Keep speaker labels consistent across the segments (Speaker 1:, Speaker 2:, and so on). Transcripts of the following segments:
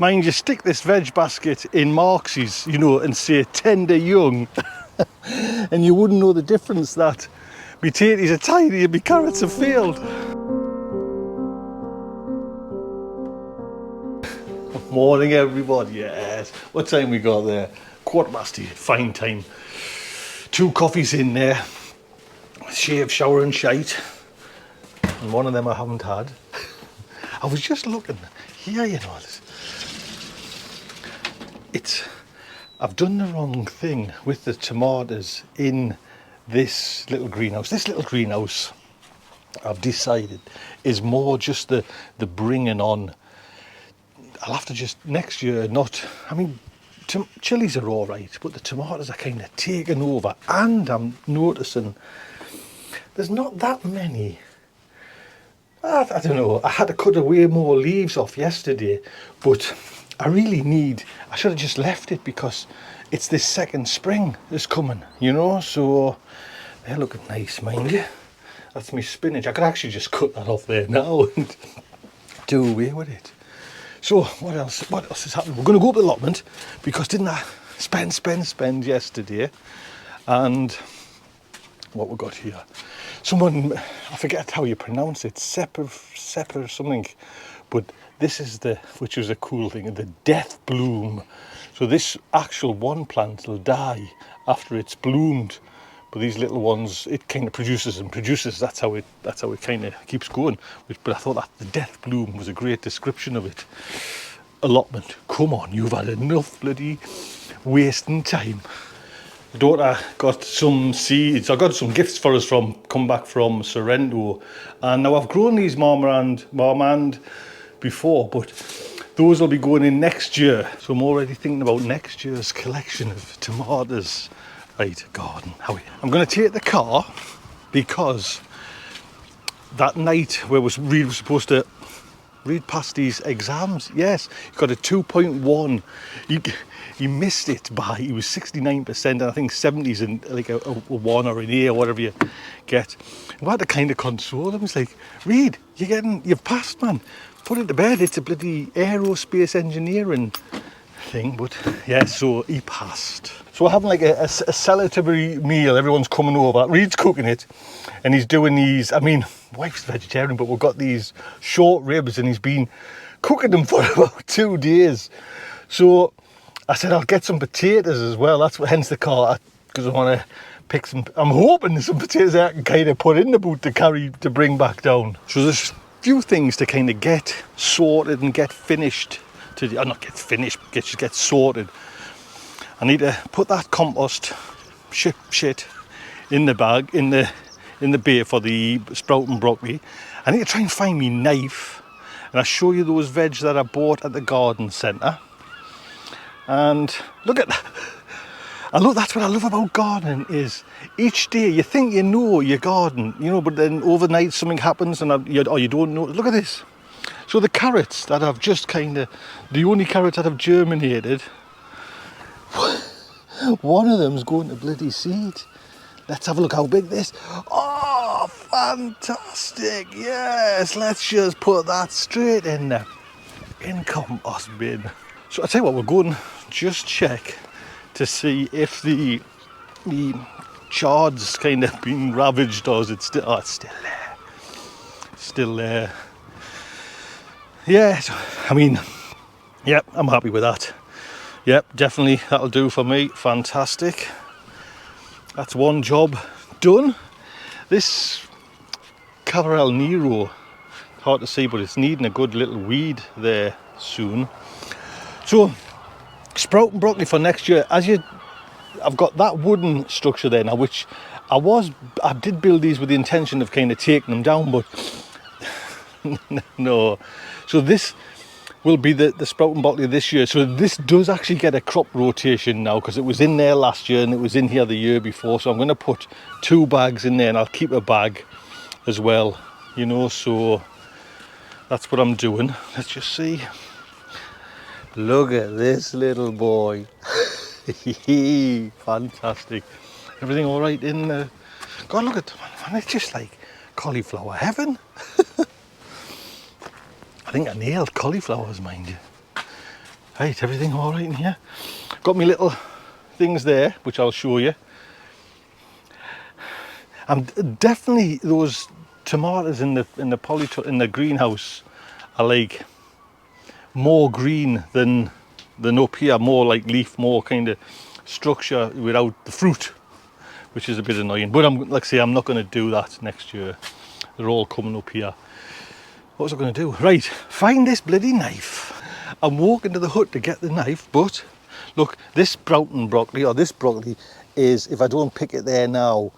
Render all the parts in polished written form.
Speaker 1: Mind you, stick this veg basket in Marx's, you know, and say tender young, and you wouldn't know the difference that my potatoes are tiny and my carrots have failed. Morning everybody, yes. What time we got there? 8:15, fine time. 2 coffees in there, shave, shower and shite. And one of them I haven't had. I was just looking here, you know, I've done the wrong thing with the tomatoes in this little greenhouse. This little greenhouse, I've decided, is more just the bringing on. I'll have to just next year not, I mean, chilies are all right, but the tomatoes are kind of taking over, and I'm noticing there's not that many. I don't know, I had to cut away more leaves off yesterday, but I should have just left it because it's this second spring is coming, you know, so they're looking nice, mind you. That's my spinach. I could actually just cut that off there now and do away with it. So what else is happening? We're going to go up the allotment because didn't I spend yesterday? And what we got here? Someone, I forget how you pronounce it, Sepper something, but this is which was a cool thing, the death bloom. So this actual one plant will die after it's bloomed, but these little ones, it kind of produces. That's how it kind of keeps going. But I thought that the death bloom was a great description of it. Allotment, come on, you've had enough bloody wasting time. The daughter got some seeds. I got some gifts for us come back from Sorrento, and now I've grown these marmande before, but those will be going in next year. So I'm already thinking about next year's collection of tomatoes. Right, garden. I'm going to take the car because that night where Reed was supposed to read past these exams, yes, he got a 2.1. He missed it by, he was 69%, and I think 70's in like a 1 or an A or whatever you get. And I had to kind of console him. It's like, Reed, you've passed, man. Put it to bed. It's a bloody aerospace engineering thing, but yeah, so he passed. So we're having like a celebratory meal. Everyone's coming over. Reed's cooking it, and he's doing these. I mean, wife's vegetarian, but we've got these short ribs, and he's been cooking them for about 2 days. So I said I'll get some potatoes as well. That's hence the car, because I want to pick some. I'm hoping there's some potatoes I can kind of put in the boot to bring back down. So there's a few things to kind of get sorted and get finished. Get sorted. I need to put that compost shit in the bag, in the bay for the sprout and broccoli. I need to try and find me knife, and I'll show you those veg that I bought at the garden centre. And look at that. That's what I love about gardening, is each day you think you know your garden, you know, but then overnight something happens and you don't know. Look at this. So the carrots that I've just the only carrots that have germinated, one of them's going to bloody seed. Let's have a look how big this. Oh, fantastic. Yes, let's just put that straight in there. In compost bin. So I'll tell you what, we're going to just check to see if the chard's kind of been ravaged, or is it still, it's still there. Still there. Yeah, so, I mean, yep, I'm happy with that. Yep, definitely, that'll do for me. Fantastic. That's one job done. This Cavarel Nero, hard to see, but it's needing a good little weed there soon. So, sprout and broccoli for next year. I've got that wooden structure there now, which I did build these with the intention of kind of taking them down, but no. So this will be the sprout and broccoli this year. So this does actually get a crop rotation now, because it was in there last year and it was in here the year before. So I'm going to put 2 bags in there, and I'll keep a bag as well, you know. So that's what I'm doing. Let's just see. Look at this little boy. Fantastic. Everything all right in there? God, look at them, man. It's just like cauliflower heaven. I think I nailed cauliflowers, mind you. Right, everything all right in here? Got me little things there, which I'll show you. And definitely those tomatoes in the greenhouse are like more green than up here, more like leaf, more kind of structure without the fruit, which is a bit annoying. But like I say, I'm not going to do that next year. They're all coming up here. What was I going to do? Right, find this bloody knife. I'm walking to the hut to get the knife, but look, this Broughton broccoli, or this broccoli, is, if I don't pick it there now,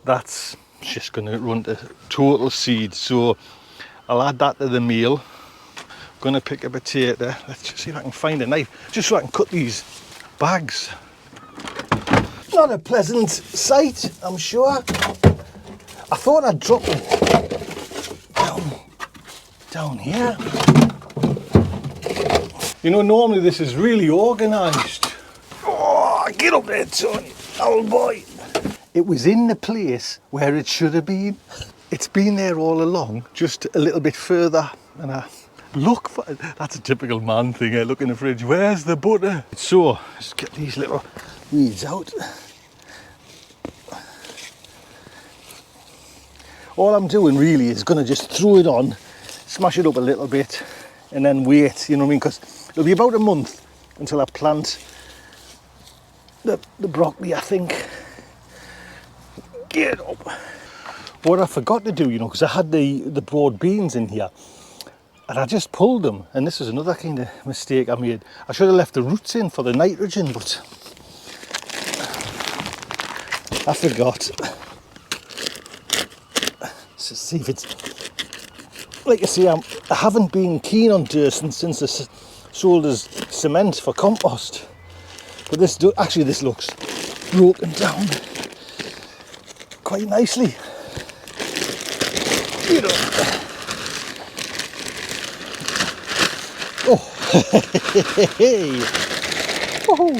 Speaker 1: that's just going to run to total seed. So I'll add that to the meal. Going to pick a potato. Let's just see if I can find a knife, just so I can cut these bags. Not a pleasant sight, I'm sure. I thought I'd drop it down here. You know, normally this is really organised. Oh, get up there, Tony, old boy. It was in the place where it should have been. It's been there all along, just a little bit further. And I look for it. That's a typical man thing. I look in the fridge, where's the butter? So, let's get these little weeds out. All I'm doing really is going to just throw it on, smash it up a little bit, and then wait, you know what I mean? Because it'll be about a month until I plant the broccoli, I think. Get up. What I forgot to do, you know, because I had the broad beans in here, and I just pulled them, and this is another kind of mistake I made. I should have left the roots in for the nitrogen, but I forgot. Let's see if it's, like I say, I haven't been keen on dirt since I sold as cement for compost. But this looks broken down quite nicely. You know. Oh,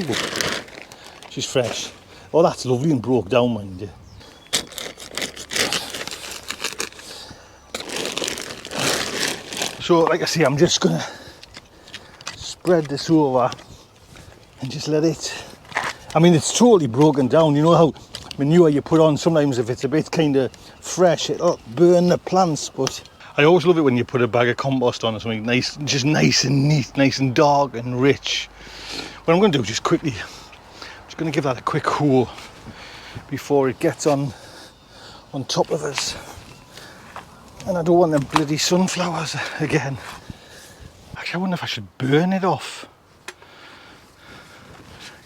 Speaker 1: she's fresh. Oh, that's lovely and broke down, mind you. So, like I say, I'm just gonna spread this over and just let it. I mean, it's totally broken down. You know how manure you put on, sometimes if it's a bit kind of fresh, it'll burn the plants. But I always love it when you put a bag of compost on or something nice, just nice and neat, nice and dark and rich. What I'm going to do is just quickly, I'm just going to give that a quick hoe before it gets on top of us. And I don't want them bloody sunflowers again. Actually, I wonder if I should burn it off.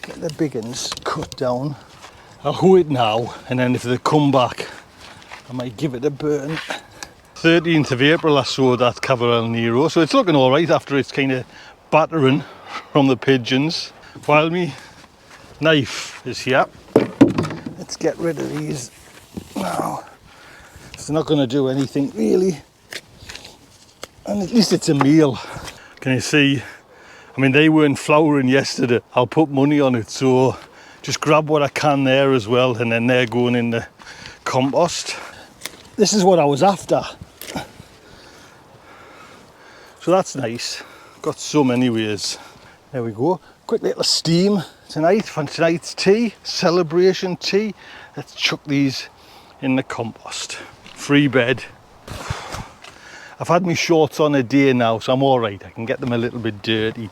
Speaker 1: Get the big ones cut down. I'll hoe it now, and then if they come back, I might give it a burn. 13th of April I sowed that Cavallel Nero, so it's looking alright after it's kind of battering from the pigeons. While my knife is here, let's get rid of these now. It's not going to do anything really, and at least it's a meal. Can you see? I mean, they weren't flowering yesterday. I'll put money on it, so just grab what I can there as well, and then they're going in the compost. This is what I was after, so that's nice. Got some anyways. There we go. Quick little steam tonight for tonight's tea, celebration tea. Let's chuck these in the compost. Free bed. I've had my shorts on a day now, so I'm all right. I can get them a little bit dirty.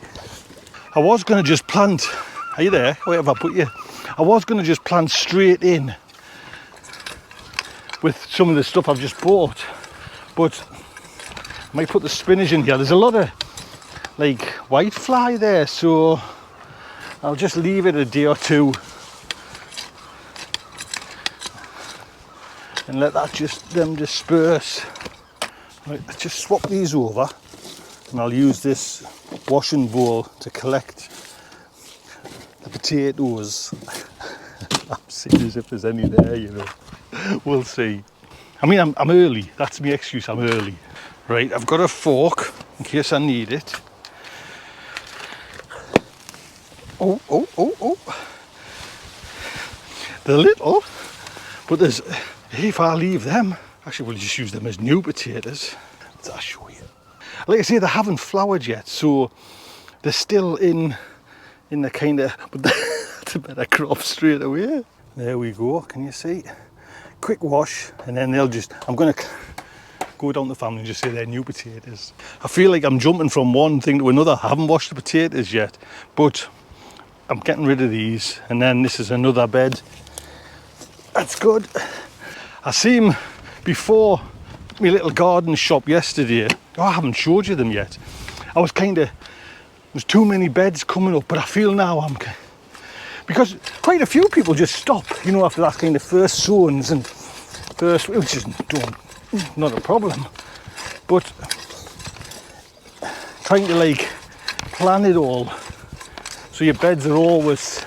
Speaker 1: I was going to just plant. Are you there? Where have I put you? I was going to just plant straight in with some of the stuff I've just bought, but I might put the spinach in here. There's a lot of like whitefly there, so I'll just leave it a day or two and let that them disperse. Right, let's just swap these over, and I'll use this washing bowl to collect the potatoes. I'm seeing as if there's any there, you know. We'll see. I mean, I'm early. That's my excuse, I'm early. Right, I've got a fork in case I need it. Oh. They're little, but there's, if I leave them, actually we'll just use them as new potatoes. I'll show you. Like I say, they haven't flowered yet, so they're still in the kind of, but that's a better crop straight away. There we go, can you see? Quick wash, and then they'll just, I'm going to go down the family and just say they're new potatoes. I feel like I'm jumping from one thing to another. I haven't washed the potatoes yet, but I'm getting rid of these, and then this is another bed. That's good. I seen before my little garden shop yesterday. Oh, I haven't showed you them yet. I was kind of, there's too many beds coming up, but I feel now because quite a few people just stop, you know, after that kind of first sowings and first, which is not a problem, but trying to like plan it all so your beds are always,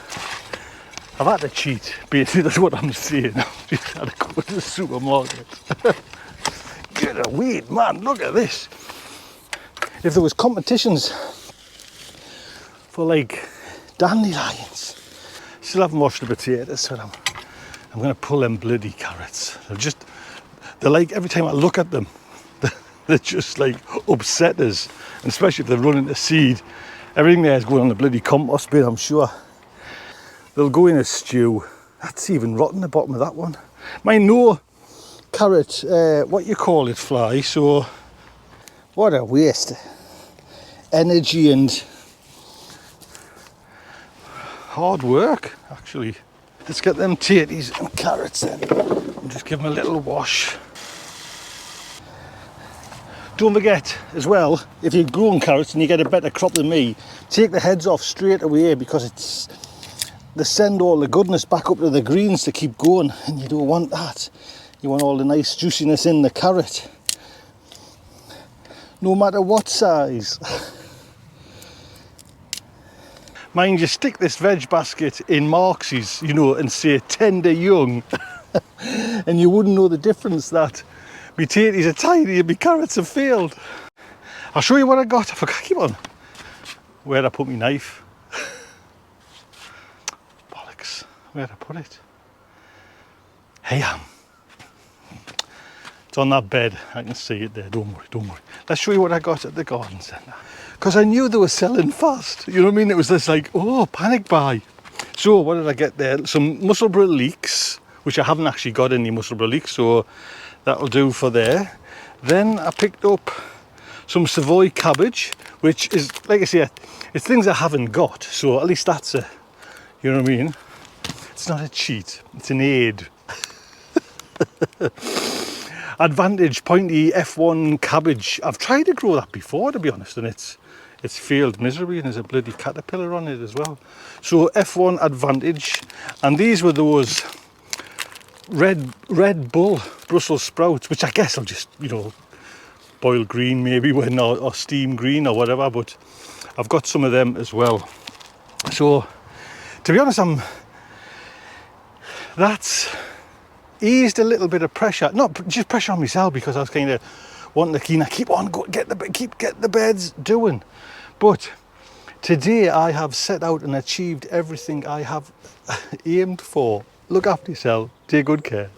Speaker 1: I've had to cheat, basically, that's what I'm saying. I've just had to go to the supermarket. Get away, man, look at this. If there was competitions for like dandelions, still haven't washed the potatoes, so I'm going to pull them bloody carrots. They're like, every time I look at them, they're just like upsetters, and especially if they're running to seed. Everything there is going on the bloody compost bin, I'm sure. They'll go in a stew. That's even rotten, the bottom of that one. Mine no carrot, what you call it, fly, so what a waste. Energy and hard work, actually. Let's get them tatties and carrots in and just give them a little wash. Don't forget as well, if you're growing carrots and you get a better crop than me, take the heads off straight away, because they send all the goodness back up to the greens to keep going, and you don't want that. You want all the nice juiciness in the carrot, no matter what size. Mind you, stick this veg basket in Marx's, you know, and say tender young, and you wouldn't know the difference that my tatties are tiny and my carrots have failed. I'll show you what I got. I forgot, keep on. Where'd I put my knife? Bollocks, where'd I put it? Hey, it's on that bed, I can see it there, don't worry. Let's show you what I got at the garden centre. Because I knew they were selling fast, you know what I mean? It was just like, oh, panic buy. So what did I get there? Some Musselburgh leeks, which I haven't actually got any Musselburgh leeks, so that'll do for there. Then I picked up some Savoy cabbage, which is, like I say, it's things I haven't got, so at least that's a, you know what I mean? It's not a cheat, it's an aid. Advantage pointy F1 cabbage. I've tried to grow that before, to be honest, and it's failed miserably, and there's a bloody caterpillar on it as well. So F1 Advantage, and these were those Red Bull Brussels sprouts, which I guess I'll just, you know, boil green maybe when, or steam green or whatever, but I've got some of them as well. So to be honest, that's eased a little bit of pressure, not just pressure on myself, because I was kind of wanting to keep on get the beds doing. But today I have set out and achieved everything I have aimed for. Look after yourself, take good care.